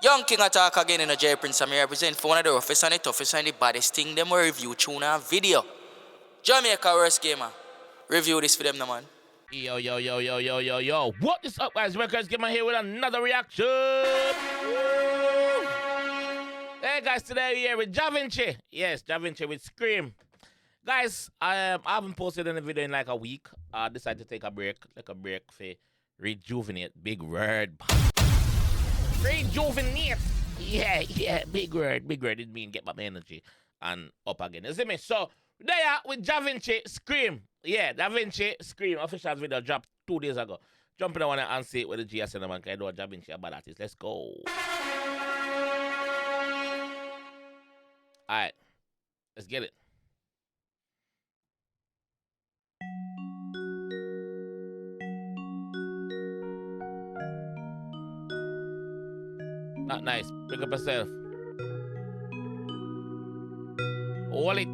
Young King attack again in a J Prince. I'm represent for one of the roughest and the toughest and the baddest thing. Them will review tune and video. Jamaica gamer. Review this for them, no man. Yo. What is up, guys? JAMAICA'S gamer here with another reaction. Hey, guys, today we're here with Jah Vinci. Yes, Jah Vinci with Scream. Guys, I haven't posted any video in like a week. I decided to take a break, for rejuvenate. Big word. Rejuvenate. Yeah, big word. It mean get my energy and up again. You see me? So, there with Jah Vinci Scream. Yeah, Jah Vinci Scream. Official video dropped 2 days ago. Jump in the one and see what the GS and the man can do. Jah Vinci about that is. Let's go. Alright. Let's get it. Not nice. Pick up yourself. Hold it.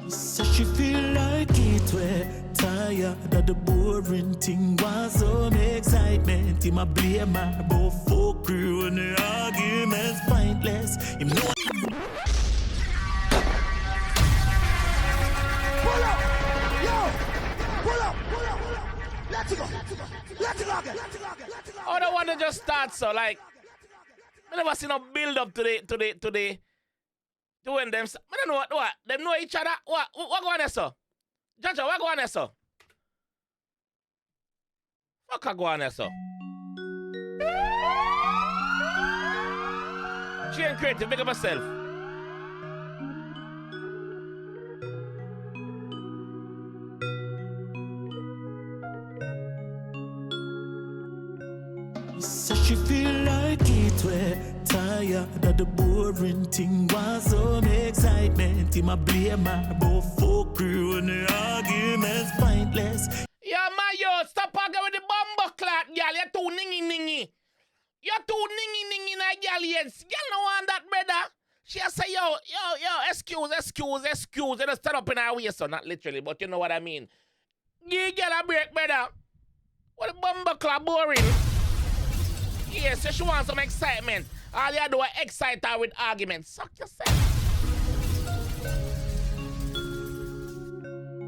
So she feel like it were tired of the boring thing. Was some excitement in my blame my both folk crew and the arguments pointless. Him know. Pull up, yo, pull up. Let's go again. Oh, the one that just starts so like. I never seen no build up to the. Doing them, I don't know what them know each other. What go on there, sir? Jaja, what go on there, sir? Fuck, go on there, sir. She ain't creative, make up herself. So she feel like it were tired of the boring thing. Was some excitement in my blame my both folk crew and the arguments pointless. Yeah, man, yo, stop arguing with the bumbo clat, girl. You're too ningy. You're too ningy, na girl, yes. Girl no want that, brother. She say, yo, excuse. They just stand up in her way, so not literally, but you know what I mean. Give girl a break, brother. What the bumbo clat boring? Yes, so she wants some excitement. All you do is excite her with arguments. Suck yourself.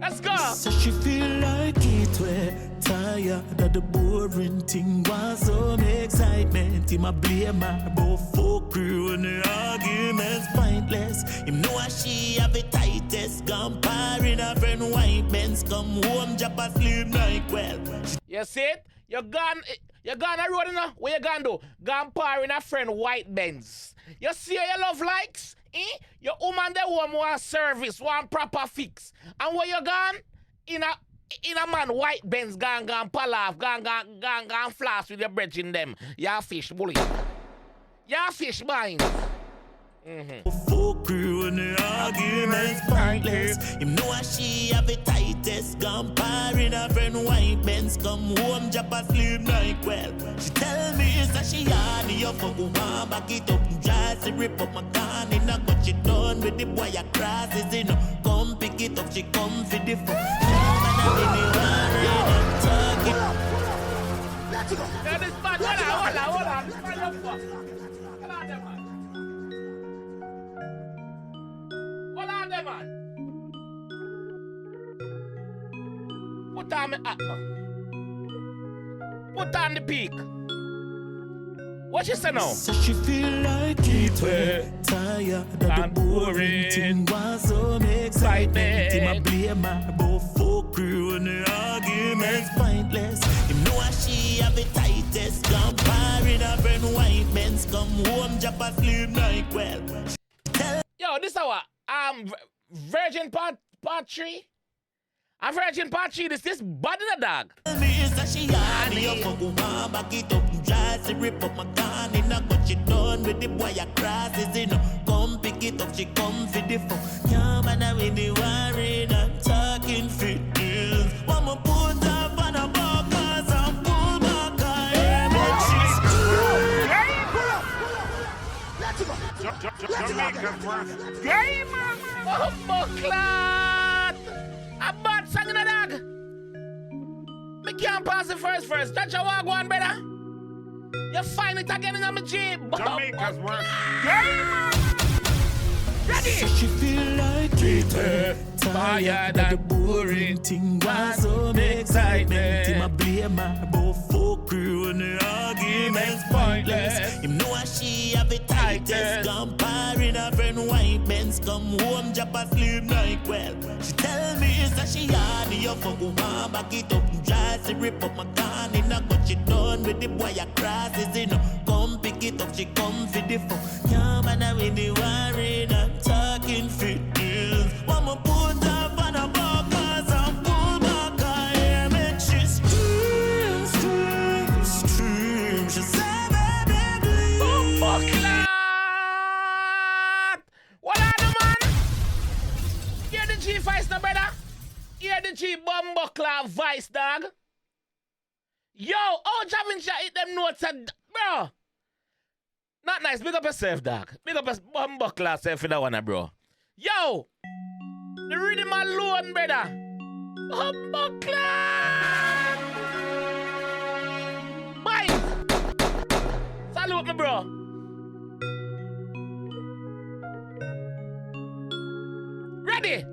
Let's go. So she feel like it were tired of the boring thing. Was some excitement in my blame my both folk crew and the arguments pointless. Him know she have the tightest. Gone in her friend white Benz. Come home, drop a sleep night well. You see it? You're gone a road, you know? What you gonna do? Gone par in a friend white Benz. You see how your love likes? Your woman they want more service, one proper fix. And where you gone? In a man white Benz gone palav, gone floss with your bread in them. Ya fish bully. Ya fish mine. Folk crew and the arguments pointless. Him know she have the tightest. Gone par in her friend white Benz. Come home, drop a sleep night well. She tell me that she honey you fuck one back it up and try to rip up my gun in a cut she done with the boy across is in. Come pick it up, she come for the fuck. Let's go. Yeah, this man, hold on. This man, you fuck. Hold on, them, man. Hold on there, man. Put on me hat, man. Put on the peak. What she say now? So she feel like it were tired of the boring thing. Was some excitement in my blame my both folk crew and the arguments pointless. Him know she have the tightest. Gone par in her friend white Benz. Come home, drop a sleep night well. Yo, this is our Virgin part 3. A Virgin part 3, this body the dog. Tell me is that she honey you fuck one back it up and try to rip up my gun in a cut she done with the boy across is in. Come pick it up, she come for the fuck. Can't bother with the worrying and talking fitness. One more put up on a box and pull back her hair. JAMAICA'S first. Oh, clot! A bad song in the dog. can't pass the first verse. That's your walk one, brother. You find it again in my Jeep. Jamaica's worst. Ready? So she feel like it. Tired of the boring thing. Was some excitement. In my blame, my both folk crew and the arguments pointless. You know how she have it tightest. Gone in her friend white men's come home, drop a sleep like well. She tell me is that she had your fuck one back it up and try to rip up my gun in a but she done with the boy a crosses in come pick it up, she come for the fuck. Yeah, man, I with the worried and talking fit deals. One more put up on a box and pull back her hair, make she scream, scream, scream. She say, baby, please. What are the man? Hear the G Vice, no brother? Hear the G Bumbuckler Vice, dog? Yo, oh, Jah Vinci hit them notes, bro. Not nice. Big up yourself, dog. Big up your Bumbuckler self in that one, bro. Yo, the rhythm alone, brother. Bumbuckler. Bye. Salute me, bro. Ready?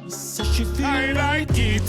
So she feel like it.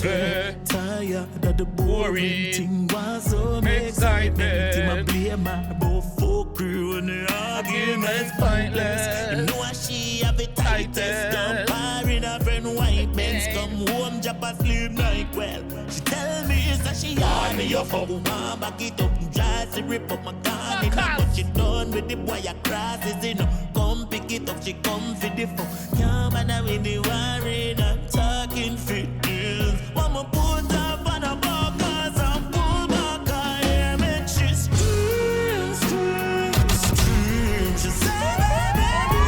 Tired of the boring thing. Was some excitement. In my blame, my both folk crew and the arguments pointless. You know how she have it tightest. Gone in her friend white men's come home, drop a sleep like well. She tell me is that she had me your fuck one back it up and try to rip up my gun in her, but she done with the boy a crosses in come pick it up, she come for the fuck. Yeah, man, I with the worried and talking fit deals. One more put up on a box and pull back her hair, make she scream, scream, scream. She say, baby, please.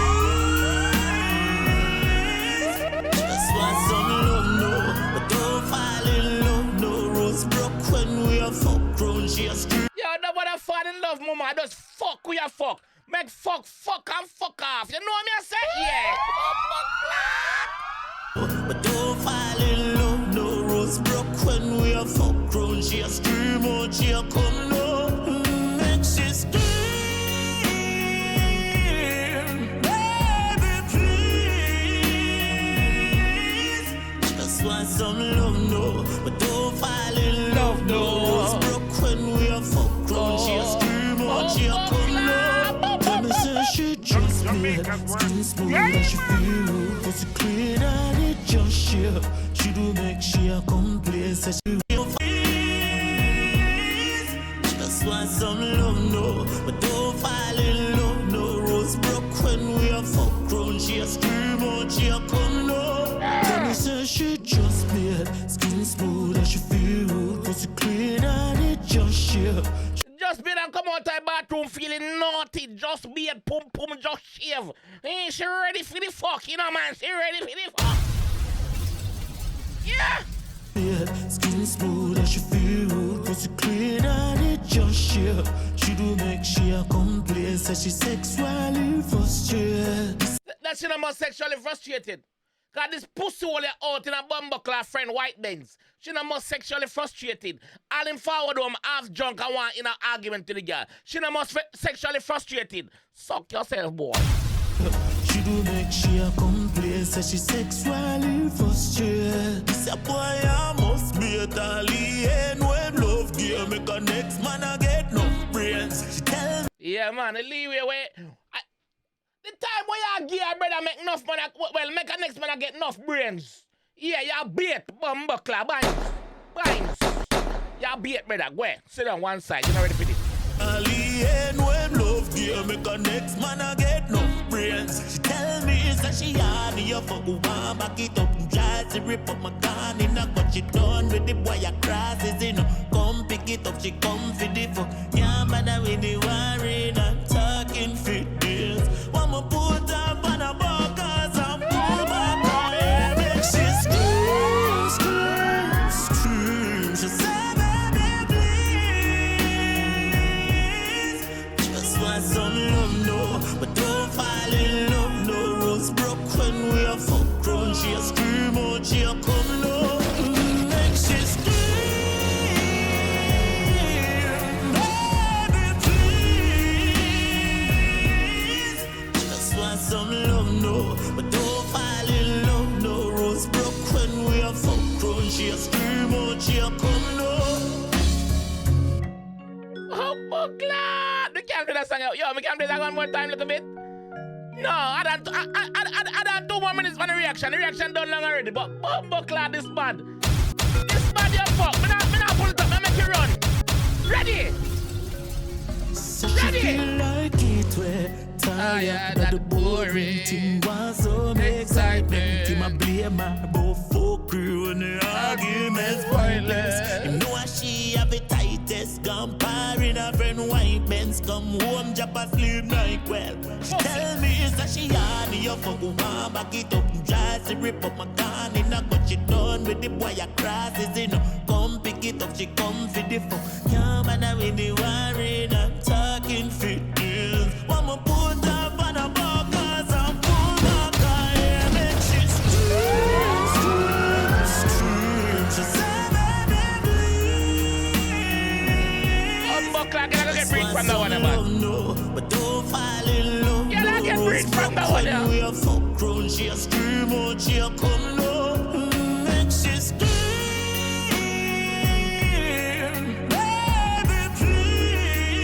Just want some love, no, but don't fall in love, no. Rose broke when we are fuck grown, she a scream. Yo, nobody fall in love, mama. I just fuck with your fuck. Make fuck and fuck off. You know what I say? Yeah. But don't fall in love, no. Rose broke when we are fuck grown. She a scream out, she a come low. Make she scream, baby, please. Just want some love, no. But don't fall in love, no. Rose broke when we are fuck grown. She a scream out, she a come low. Tell me say she just made skin smooth and she feel pussy clean and it just sheer. She do make she a complain, say she feel please. Just want some love, no, but don't fall in love, no. Rose broke when we are fuck grown. She a scream out, she a come low. Tell me say she just made skin smooth and she feel pussy clean and it just sheer. Just be and come out of the bathroom feeling naughty. Just be a pum just shave. Hey, she ready for the fuck, you know, man. She ready for the fuck. Yeah. Yeah, skin smooth and she feel pussy clean and it just sheer. She do make she a complain, say she sexually frustrated. That's you know, more sexually frustrated. Cause this pussy all out in a Bumbuckler friend white Benz. She no more sexually frustrated. All him forward home half drunk and want in an argument to the girl. She no more sexually frustrated. Suck yourself, boy. She do make she a complain, say she sexually frustrated. This a boy I must be a alien when love gear make a next man I get no brains. She tell me, yeah man, the leeway way. The time when you gear brother make enough money, well make a next man get enough brains. Yeah, you bait Bumbuckler, binds. You bait brother, go ahead. Sit on one side, you not ready for this. alien when love gear make a next man I get no brains. She tell me is that she had your fuck one back it up and try to rip up my gun in a but she done with the boy a crosses in come pick it up, she come for the fuck. Yeah, man, I with the worried and talking fit deals. One more put up on a box and pull back her hair, make she scream, scream, scream. She say, baby, please. Just want some love, no, but don't fall in love, no. Rose broke when we are fuck grown. She a scream out, she a come low, make she scream. Glad. We can't do that song. Yo, we can play that one more time, little bit. No, I done 2 more minutes for the reaction. The reaction done long already. But Clad, this bad. This bad, you fuck. Me not pull it up. Me make you run. Ready? So she feel like it were tired of the boring thing was so excitement. Him a blame her both folk crew and the arguments pointless. Him know how she have the tightest gun in her friend white Benz come home drop a sleep night well. She tell me is that she had me up for go on back it up and try to rip up my gun in a but she done with the boy across is in come pick it up she come for the fuck. Yeah man I with the worried I'm talking fit deals. One more put up on a bar cause I'm pull back I am and she scream. She said baby please. Buckler, can I get breathe from that one, man? No, but don't fall in love. Can I get breathe from that one, yeah? We a fuck grown, she a scream out, she a come low. Make she scream. Baby, please.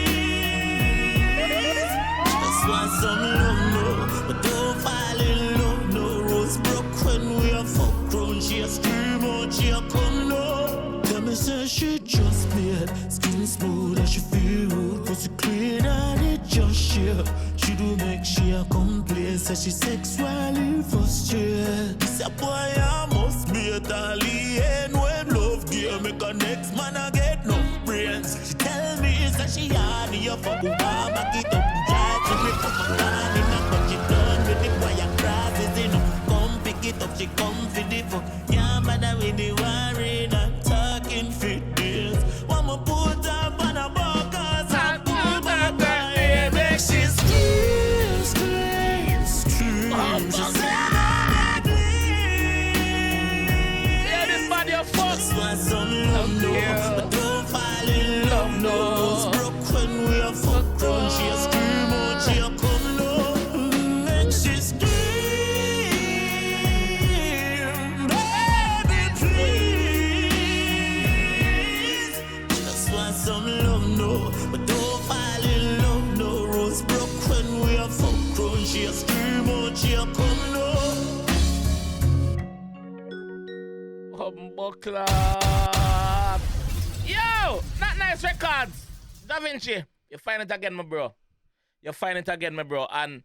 Just want some love, no, but don't fall in love, no. Rose broke when we a fuck grown, she a scream out, she a come low. Tell me say she just made skin smooth and she feel good, pussy clean and it just share. She do make she a complain, say she sexually frustrated. This a boy I must be a tally and when love gear make a next man I get no brains. She tell me is that she had the fuck who want back it up and try to rip up my gun in a but she done with the boy across is in come pick it up she come for the fuck. Yeah man I with the worried I'm talking fit deals. One more put up on a box and pull back and make she scream. She said Yeah, this body of fuck. just want some love, no, but don't fall in love, no. Rose broke when we a fuck grown, she a scream out, she a come low, make she scream, baby please. Just want some love, no, but don't fall in love, no. Rose broke when we a fuck grown, she a scream out, she a come low. Buckler. Yo, not nice records. Da Vinci, you find it again, my bro. You find it again, my bro. And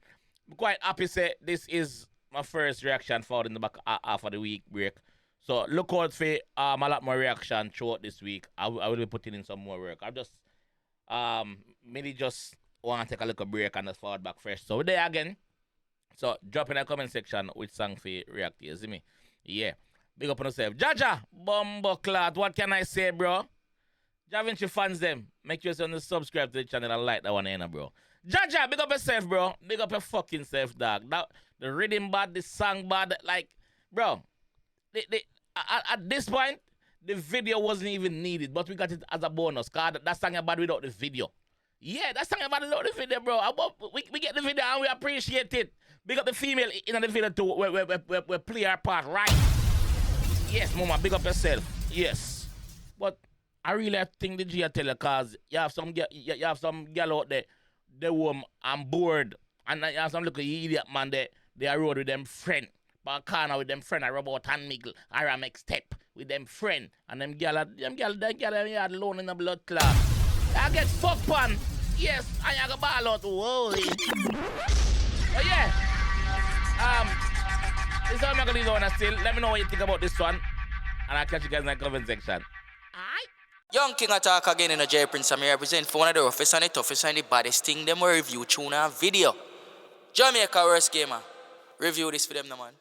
I'm quite happy say this is my first reaction for in the back half of the week break. So look out for a lot more reaction throughout this week. I will be putting in some more work. I just maybe just want to take a little break and just forward back fresh. So we're there again. So drop in the comment section which song for react to. You see me? Yeah. Big up on yourself. Jaja, Bumbleclad, what can I say, bro? Jah Vinci fans them. Make sure you subscribe to the channel and like that one, bro. Jaja, big up yourself, bro. Big up your fucking self, dog. That, the rhythm bad, the song bad. Like, bro, at this point, the video wasn't even needed, but we got it as a bonus. Cause that song bad without the video. Yeah, that song bad without the video, bro. We get the video and we appreciate it. Big up the female in the video too. We play our part right. Yes, mama, big up yourself. Yes. But I really think the G tell you cause you have some girl out there, they I'm bored. And you have some little idiot man they are road with them friend. But corner with them friend, I rub out hand miggle, I make step with them friend. And them girl are alone in the blood clot. I get fucked pan. Yes, and I go ball out. Whoa. But yeah. This is how I'm going to leave on still. Let me know what you think about this one. And I'll catch you guys in the comment section. Alright? Young King attack again in a J Prince. I'm here represent for one of the roughest and the toughest and the baddest thing. Them will review tune and video. Jamaica worst gamer. Review this for them, no man.